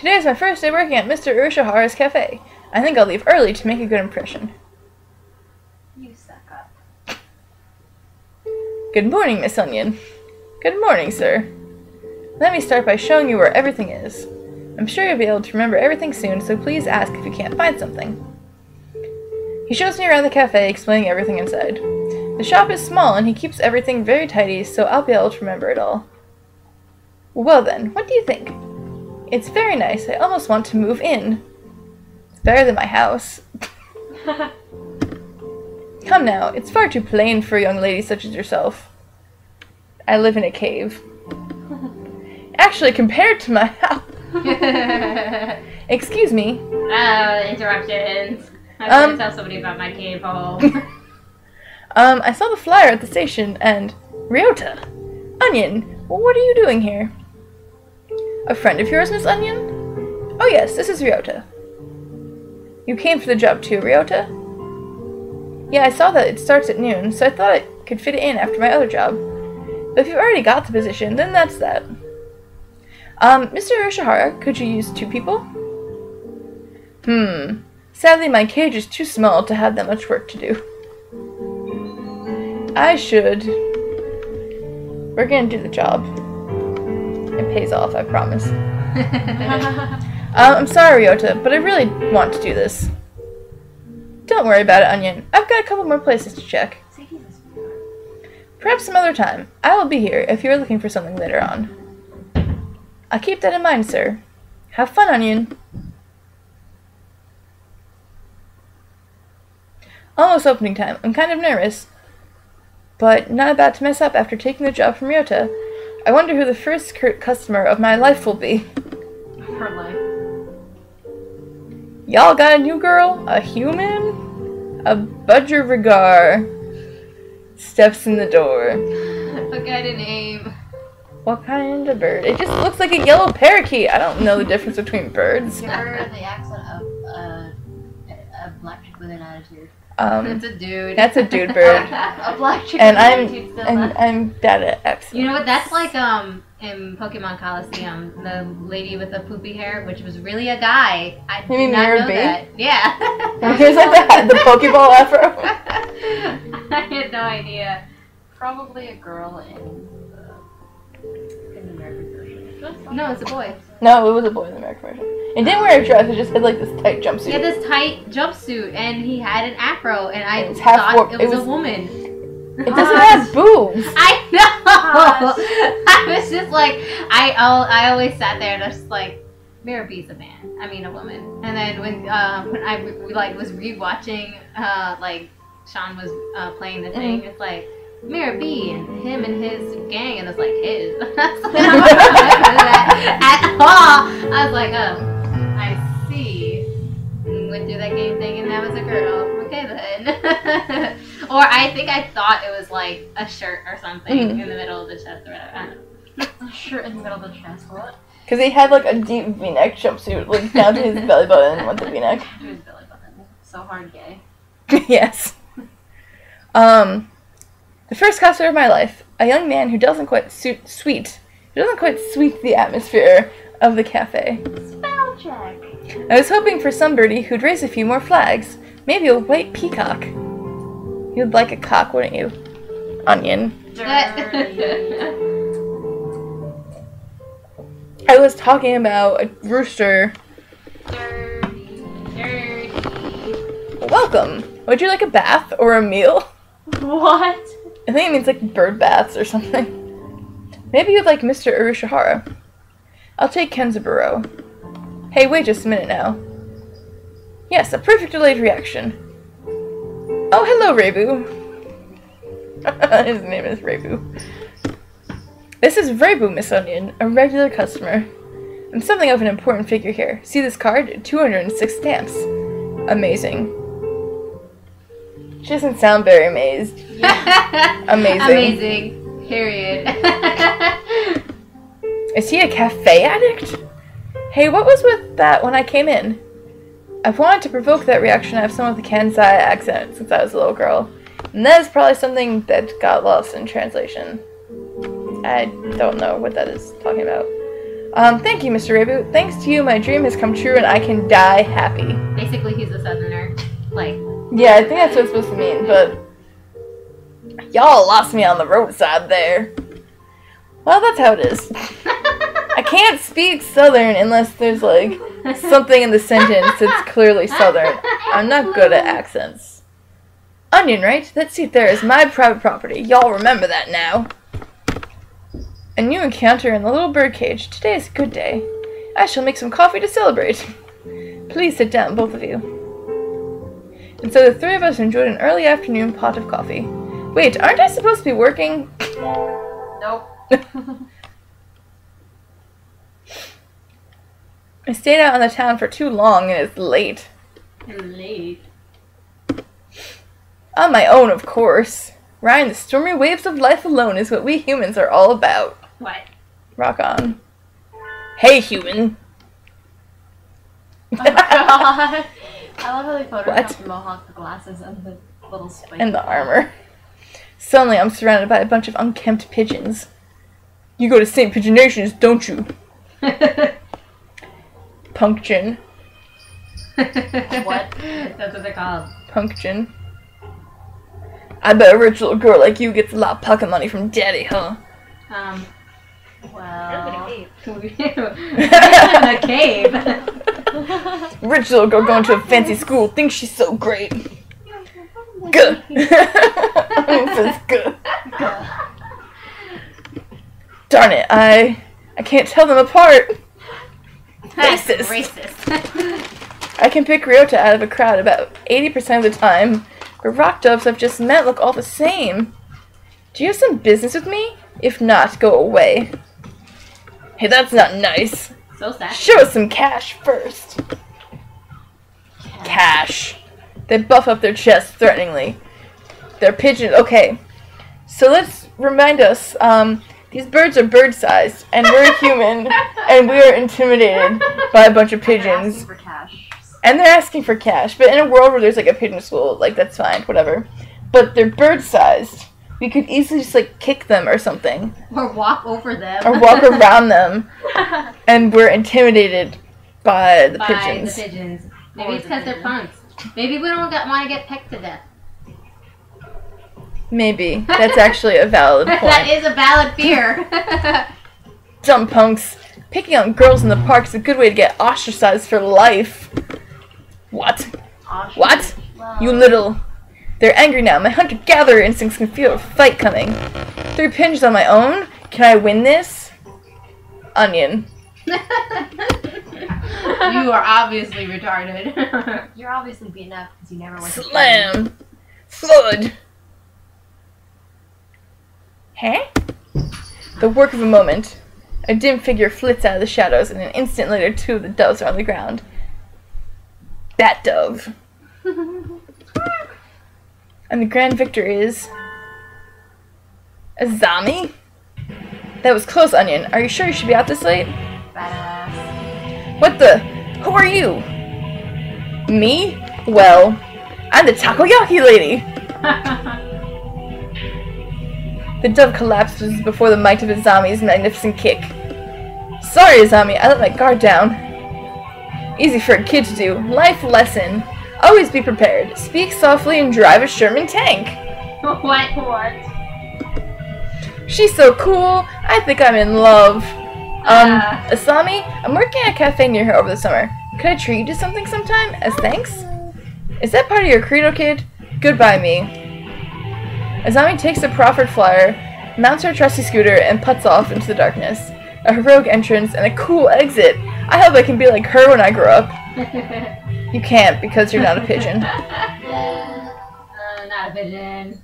Today is my first day working at Mr. Urashihara's cafe. I think I'll leave early to make a good impression. You suck up. Good morning, Miss Onion. Good morning, sir. Let me start by showing you where everything is. I'm sure you'll be able to remember everything soon, so please ask if you can't find something. He shows me around the cafe, explaining everything inside. The shop is small, and he keeps everything very tidy, so I'll be able to remember it all. Well then, what do you think? It's very nice. I almost want to move in. It's better than my house. Come now, it's far too plain for a young lady such as yourself. I live in a cave. Actually, compared to my house... Excuse me. Interruptions. I was gonna tell somebody about my cave home. I saw the flyer at the station, and... Ryota! Onion, what are you doing here? A friend of yours, Miss Onion? Oh yes, this is Ryota. You came for the job too, Ryota? Yeah, I saw that it starts at noon, so I thought I could fit it in after my other job. But if you've already got the position, then that's that. Mr. Urashihara, could you use 2 people? Sadly, my cage is too small to have that much work to do. I should. We're gonna do the job. It pays off, I promise. I'm sorry, Ryota, but I really want to do this. Don't worry about it, Onion. I've got a couple more places to check. Perhaps some other time. I will be here if you're looking for something later on. I'll keep that in mind, sir. Have fun, Onion. Almost opening time. I'm kind of nervous, but not about to mess up after taking the job from Ryota. I wonder who the first customer of my life will be. Her life. Y'all got a new girl? A human? A budgervigar steps in the door. What kind of name? What kind of bird? It just looks like a yellow parakeet. I don't know the difference between birds. Give her the accent of a black chick with an attitude. That's a dude. That's a dude bird. A black chick And with an attitude still. I'm bad at accents. You know what? That's like in Pokemon Coliseum, the lady with the poopy hair, which was really a guy. I You mean did not Mirror know B? that. Yeah. Here's like the Pokeball afro. I had no idea. Probably a girl in the American version. No, it's a boy. No, it was a boy in the American version. It didn't wear a dress. It just had like this tight jumpsuit. He had this tight jumpsuit, and he had an afro, and I It's half thought warped. it was a woman. It doesn't have boobs. I know. I was just like, I always sat there and I was just like, Mirror B's a man. I mean a woman. And then when I was rewatching, like Sean was playing the thing, it's like Mirror B and him and his gang, and it's like his. I was like, I don't remember that at all. I was like, oh, I see. And went through that game thing, and that was a girl. Okay then. Or I think I thought it was like a shirt or something in the middle of the chest or whatever. I don't know. A shirt in the middle of the chest. What? Because he had like a deep V-neck jumpsuit, like down to his belly button with the V-neck. To his belly button. So hard gay. Yes. The first customer of my life, a young man who doesn't quite sweet the atmosphere of the cafe. Spell check. I was hoping for somebody who'd raise a few more flags. Maybe a white peacock. You'd like a cock, wouldn't you? Onion. Dirty. I was talking about a rooster. Dirty. Dirty. Welcome. Would you like a bath or a meal? What? I think it means like bird baths or something. Maybe you'd like Mr. Urashihara. I'll take Kenzaburo. Hey, wait just a minute now. Yes, a perfect delayed reaction. Oh, hello, Rebu. His name is Rebu. This is Rebu, Miss Onion, a regular customer. I'm something of an important figure here. See this card? 206 stamps. Amazing. She doesn't sound very amazed. Yeah. Amazing. Amazing. Period. Is he a cafe addict? Hey, what was with that when I came in? I've wanted to provoke that reaction of someone with a Kansai accent since I was a little girl. And that is probably something that got lost in translation. I don't know what that is talking about. Thank you, Mr. Reboot. Thanks to you, my dream has come true and I can die happy. Basically, he's a southerner. Like. Yeah, I think that's what it's supposed to mean, but y'all lost me on the roadside there. Well, that's how it is. I can't speak Southern unless there's, like, something in the sentence that's clearly Southern. I'm not good at accents. Onion, right? That seat there is my private property. Y'all remember that now. A new encounter in the little birdcage. Today is a good day. I shall make some coffee to celebrate. Please sit down, both of you. And so the three of us enjoyed an early afternoon pot of coffee. Wait, aren't I supposed to be working? Nope. I stayed out in the town for too long and it's late. Late. On my own, of course. Riding the stormy waves of life alone is what we humans are all about. What? Rock on. Hey, human. Oh my god. I love how they photoshopped What? the mohawk, the glasses, and the little spike. And the armor. Suddenly, I'm surrounded by a bunch of unkempt pigeons. You go to St. Pigeonations, don't you? Punkgeon. What? That's what they're called. Punkgeon. I bet a rich little girl like you gets a lot of pocket money from daddy, huh? Well. A cave. Rich little girl going to a fancy school thinks she's so great. Good. Says good. Darn it, I can't tell them apart. That's Racist. racist. I can pick Ryota out of a crowd about 80% of the time, but rock doves I've just met look all the same. Do you have some business with me? If not, go away. Hey, that's not nice. So sad. Show us some cash first. Cash. They buff up their chests threateningly. They're pigeons. Okay, so let's remind us, these birds are bird-sized, and we're human, and we are intimidated by a bunch of pigeons. For cash. And they're asking for cash, but in a world where there's, like, a pigeon school, like, that's fine, whatever. But they're bird-sized. We could easily just, like, kick them or something. Or walk over them. Or walk around them. And we're intimidated by the By pigeons. the pigeons. Maybe Or it's the because they're pigeons. punks. Maybe we don't want to get pecked to death. Maybe. That's actually a valid point. That is a valid fear. Dumb punks. Picking on girls in the park is a good way to get ostracized for life. What? What? You little... They're angry now. My hunter-gatherer instincts can feel a fight coming. 3 pigeons on my own? Can I win this? Onion. You are obviously retarded. You're obviously beaten up because you never went to Slam! Thud! Huh? The work of a moment. A dim figure flits out of the shadows, and an instant later 2 of the doves are on the ground. Batdove. And the grand victor is... Azami? That was close, Onion. Are you sure you should be out this late? Badass. What the? Who are you? Me? Well, I'm the takoyaki lady. The dove collapses before the might of Azami's magnificent kick. Sorry, Azami, I let my guard down. Easy for a kid to do. Life lesson. Always be prepared. Speak softly and drive a Sherman tank. What? She's so cool. I think I'm in love. Asami, I'm working at a cafe near here over the summer. Could I treat you to something sometime, as thanks? Is that part of your credo, kid? Goodbye, me. Azami takes the proffered flyer, mounts her trusty scooter, and puts off into the darkness. A heroic entrance and a cool exit. I hope I can be like her when I grow up. You can't, because you're not a pigeon. Not a pigeon.